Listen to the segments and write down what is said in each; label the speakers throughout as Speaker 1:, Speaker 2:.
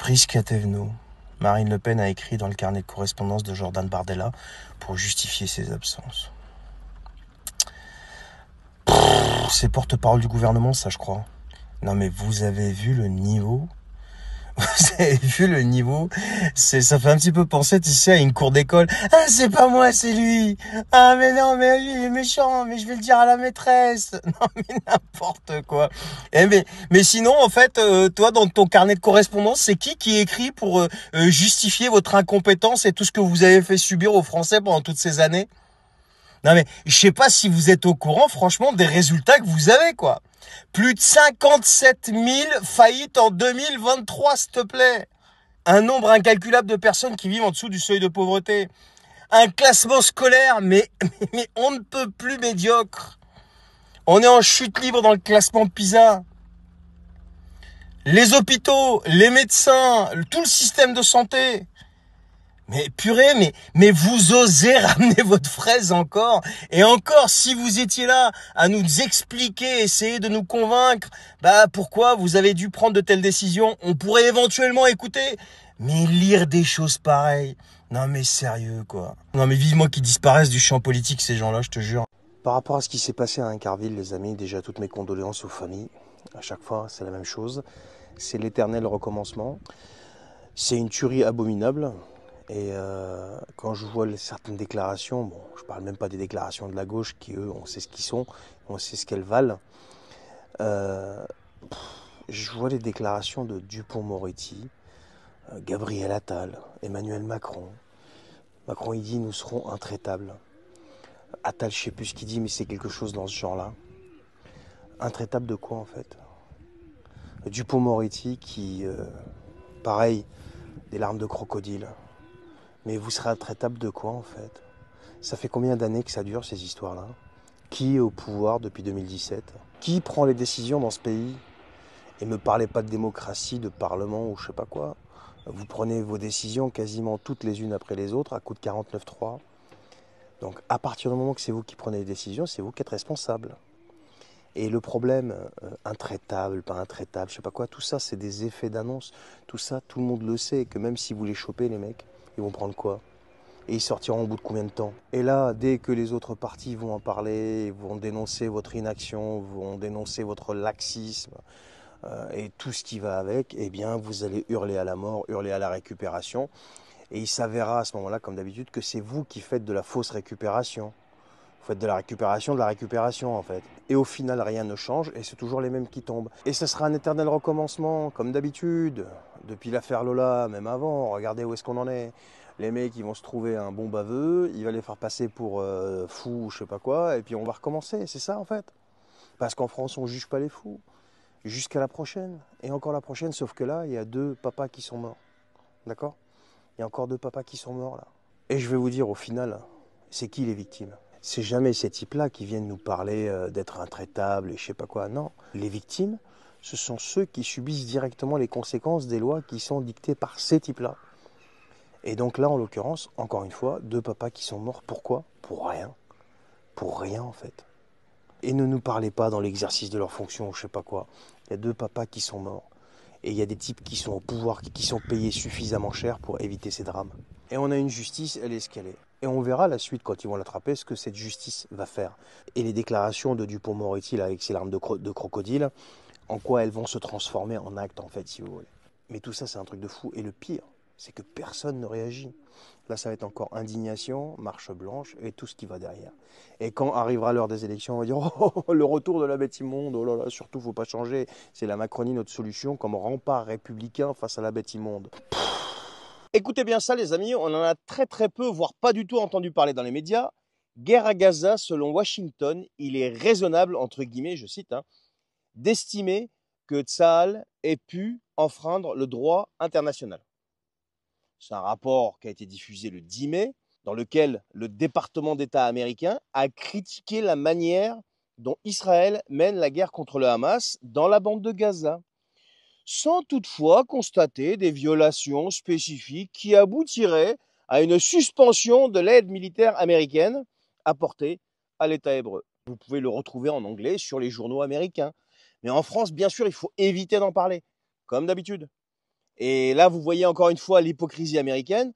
Speaker 1: Prisca Thévenot. Marine Le Pen a écrit dans le carnet de correspondance de Jordan Bardella pour justifier ses absences. C'est porte-parole du gouvernement, ça, je crois. Non, mais vous avez vu le niveau? Vous avez vu le niveau? Ça fait un petit peu penser, tu sais, à une cour d'école. Ah, c'est pas moi, c'est lui. Ah, mais non, mais lui, il est méchant, mais je vais le dire à la maîtresse. Non, mais n'importe quoi. Mais sinon, en fait, toi, dans ton carnet de correspondance, c'est qui écrit pour justifier votre incompétence et tout ce que vous avez fait subir aux Français pendant toutes ces années? Non, mais je sais pas si vous êtes au courant, franchement, des résultats que vous avez, quoi. Plus de 57 000 faillites en 2023, s'il te plaît. Un nombre incalculable de personnes qui vivent en dessous du seuil de pauvreté. Un classement scolaire, mais on ne peut plus médiocre. On est en chute libre dans le classement PISA. Les hôpitaux, les médecins, tout le système de santé. Mais purée, mais vous osez ramener votre fraise encore. Et encore, si vous étiez là à nous expliquer, essayer de nous convaincre, pourquoi vous avez dû prendre de telles décisions, on pourrait éventuellement écouter. Mais lire des choses pareilles, non mais sérieux quoi. Non mais vivement qu'ils disparaissent du champ politique ces gens-là, je te jure. Par rapport à ce qui s'est passé à Incarville, les amis, déjà toutes mes condoléances aux familles. À chaque fois, c'est la même chose. C'est l'éternel recommencement. C'est une tuerie abominable. Et quand je vois certaines déclarations, bon, je parle même pas des déclarations de la gauche qui, eux, on sait ce qu'ils sont, on sait ce qu'elles valent. Je vois les déclarations de Dupond-Moretti, Gabriel Attal, Emmanuel Macron. Macron, il dit « nous serons intraitables ». Attal, je sais plus ce qu'il dit, mais c'est quelque chose dans ce genre-là. Intraitable de quoi, en fait? Dupond-Moretti qui, pareil, des larmes de crocodile. Mais vous serez intraitable de quoi, en fait? Ça fait combien d'années que ça dure, ces histoires-là? Qui est au pouvoir depuis 2017? Qui prend les décisions dans ce pays? Et me parlez pas de démocratie, de parlement ou je sais pas quoi. Vous prenez vos décisions quasiment toutes les unes après les autres à coup de 49-3. Donc à partir du moment que c'est vous qui prenez les décisions, c'est vous qui êtes responsable. Et le problème, intraitable, pas intraitable, je sais pas quoi, tout ça c'est des effets d'annonce. Tout ça, tout le monde le sait, que même si vous les chopez les mecs, ils vont prendre quoi? Et ils sortiront au bout de combien de temps? Et là, dès que les autres partis vont en parler, vont dénoncer votre inaction, vont dénoncer votre laxisme et tout ce qui va avec, eh bien, vous allez hurler à la mort, hurler à la récupération. Et il s'avérera à ce moment-là, comme d'habitude, que c'est vous qui faites de la fausse récupération. Vous faites de la récupération, en fait. Et au final, rien ne change et c'est toujours les mêmes qui tombent. Et ce sera un éternel recommencement, comme d'habitude. Depuis l'affaire Lola, même avant, regardez où est-ce qu'on en est. Les mecs, ils vont se trouver un bon baveux, il va les faire passer pour fous ou je sais pas quoi, et puis on va recommencer, c'est ça en fait. Parce qu'en France, on juge pas les fous. Jusqu'à la prochaine. Et encore la prochaine, sauf que là, il y a 2 papas qui sont morts. D'accord? Il y a encore 2 papas qui sont morts là. Et je vais vous dire, au final, c'est qui les victimes? C'est jamais ces types-là qui viennent nous parler d'être intraitables et je sais pas quoi. Non, les victimes, ce sont ceux qui subissent directement les conséquences des lois qui sont dictées par ces types-là. Et donc là, en l'occurrence, encore une fois, 2 papas qui sont morts. Pourquoi? Pour rien. Pour rien, en fait. Et ne nous parlez pas dans l'exercice de leur fonction, je sais pas quoi. Il y a 2 papas qui sont morts. Et il y a des types qui sont au pouvoir, qui sont payés suffisamment cher pour éviter ces drames. Et on a une justice, elle est ce qu'elle est. Et on verra la suite, quand ils vont l'attraper, ce que cette justice va faire. Et les déclarations de Dupond-Moretti, là, avec ses larmes de crocodile, en quoi elles vont se transformer en actes, en fait, si vous voulez. Mais tout ça, c'est un truc de fou. Et le pire, c'est que personne ne réagit. Là, ça va être encore indignation, marche blanche et tout ce qui va derrière. Et quand arrivera l'heure des élections, on va dire « Oh, le retour de la bête immonde, oh là là, surtout, faut pas changer. C'est la Macronie, notre solution, comme rempart républicain face à la bête immonde. » Écoutez bien ça, les amis, on en a très peu, voire pas du tout entendu parler dans les médias. Guerre à Gaza, selon Washington, il est raisonnable, entre guillemets, je cite, d'estimer que Tsahal ait pu enfreindre le droit international. C'est un rapport qui a été diffusé le 10 mai, dans lequel le département d'État américain a critiqué la manière dont Israël mène la guerre contre le Hamas dans la bande de Gaza, sans toutefois constater des violations spécifiques qui aboutiraient à une suspension de l'aide militaire américaine apportée à l'État hébreu. Vous pouvez le retrouver en anglais sur les journaux américains. Mais en France, bien sûr, il faut éviter d'en parler, comme d'habitude. Et là, vous voyez encore une fois l'hypocrisie américaine.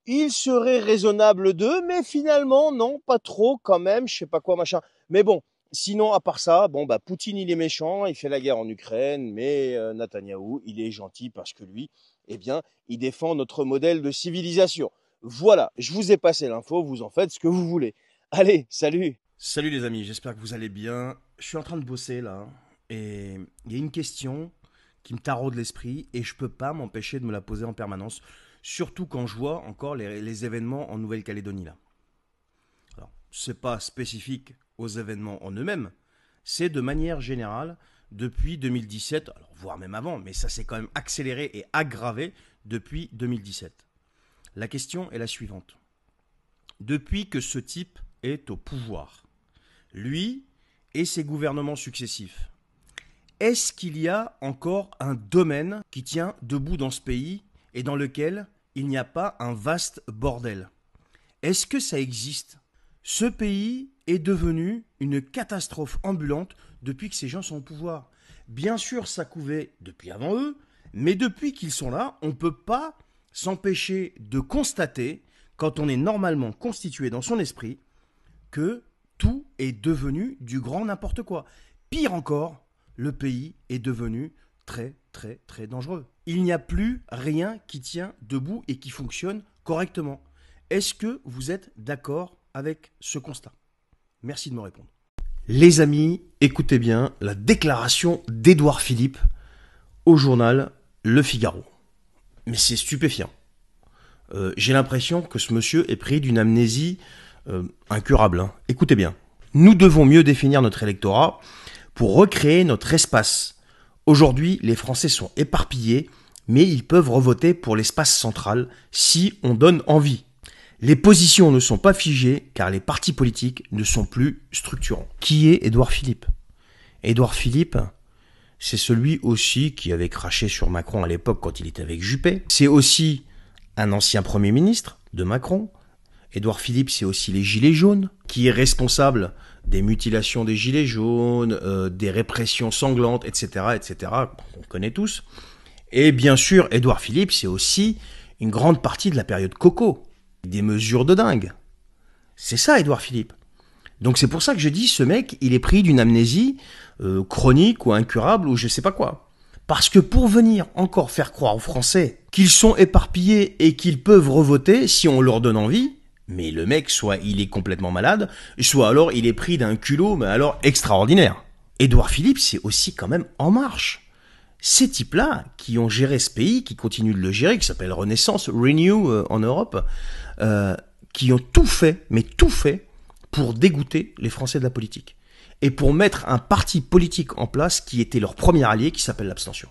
Speaker 1: Il serait raisonnable d'eux, mais finalement, non, pas trop quand même, je sais pas quoi, machin. Mais bon, sinon, à part ça, bon, bah, Poutine, il est méchant, il fait la guerre en Ukraine, mais Netanyahou, il est gentil parce que lui, eh bien, il défend notre modèle de civilisation. Voilà, je vous ai passé l'info, vous en faites ce que vous voulez. Allez, salut!
Speaker 2: Salut les amis, j'espère que vous allez bien. Je suis en train de bosser là, et il y a une question qui me taraude l'esprit, et je peux pas m'empêcher de me la poser en permanence, surtout quand je vois encore les événements en Nouvelle-Calédonie là. Alors, c'est pas spécifique aux événements en eux-mêmes, c'est de manière générale depuis 2017, alors, voire même avant, mais ça s'est quand même accéléré et aggravé depuis 2017. La question est la suivante. Depuis que ce type est au pouvoir, lui et ses gouvernements successifs, est-ce qu'il y a encore un domaine qui tient debout dans ce pays et dans lequel il n'y a pas un vaste bordel? Est-ce que ça existe? Ce pays est devenu une catastrophe ambulante depuis que ces gens sont au pouvoir. Bien sûr, ça couvait depuis avant eux, mais depuis qu'ils sont là, on ne peut pas s'empêcher de constater, quand on est normalement constitué dans son esprit, que tout est devenu du grand n'importe quoi. Pire encore, le pays est devenu très très très dangereux. Il n'y a plus rien qui tient debout et qui fonctionne correctement. Est-ce que vous êtes d'accord avec ce constat? Merci de me répondre. Les amis, écoutez bien la déclaration d'Édouard Philippe au journal Le Figaro. Mais c'est stupéfiant. J'ai l'impression que ce monsieur est pris d'une amnésie incurable. Hein. Écoutez bien. Nous devons mieux définir notre électorat pour recréer notre espace. Aujourd'hui, les Français sont éparpillés, mais ils peuvent revoter pour l'espace central si on donne envie. Les positions ne sont pas figées car les partis politiques ne sont plus structurants. Qui est Édouard Philippe? Édouard Philippe, c'est celui aussi qui avait craché sur Macron à l'époque quand il était avec Juppé. C'est aussi un ancien Premier ministre de Macron. Édouard Philippe, c'est aussi les Gilets jaunes, qui est responsable des mutilations des Gilets jaunes, des répressions sanglantes, etc., etc., on connaît tous. Et bien sûr, Édouard Philippe, c'est aussi une grande partie de la période Coco. Des mesures de dingue. C'est ça, Édouard Philippe. Donc c'est pour ça que je dis, ce mec, il est pris d'une amnésie chronique ou incurable ou je sais pas quoi. Parce que pour venir encore faire croire aux Français qu'ils sont éparpillés et qu'ils peuvent revoter si on leur donne envie, mais le mec, soit il est complètement malade, soit alors il est pris d'un culot, mais alors extraordinaire. Édouard Philippe, c'est aussi quand même En Marche. Ces types-là, qui ont géré ce pays, qui continuent de le gérer, qui s'appelle Renaissance, Renew en Europe, qui ont tout fait, mais tout fait, pour dégoûter les Français de la politique. Et pour mettre un parti politique en place qui était leur premier allié, qui s'appelle l'abstention.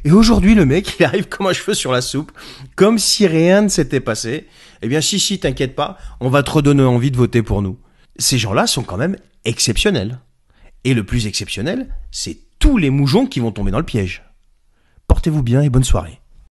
Speaker 2: Et aujourd'hui, le mec, il arrive comme un cheveu sur la soupe, comme si rien ne s'était passé. Eh bien, si, t'inquiète pas, on va te redonner envie de voter pour nous. Ces gens-là sont quand même exceptionnels. Et le plus exceptionnel, c'est tous les moujons qui vont tomber dans le piège. Portez-vous bien et bonne soirée.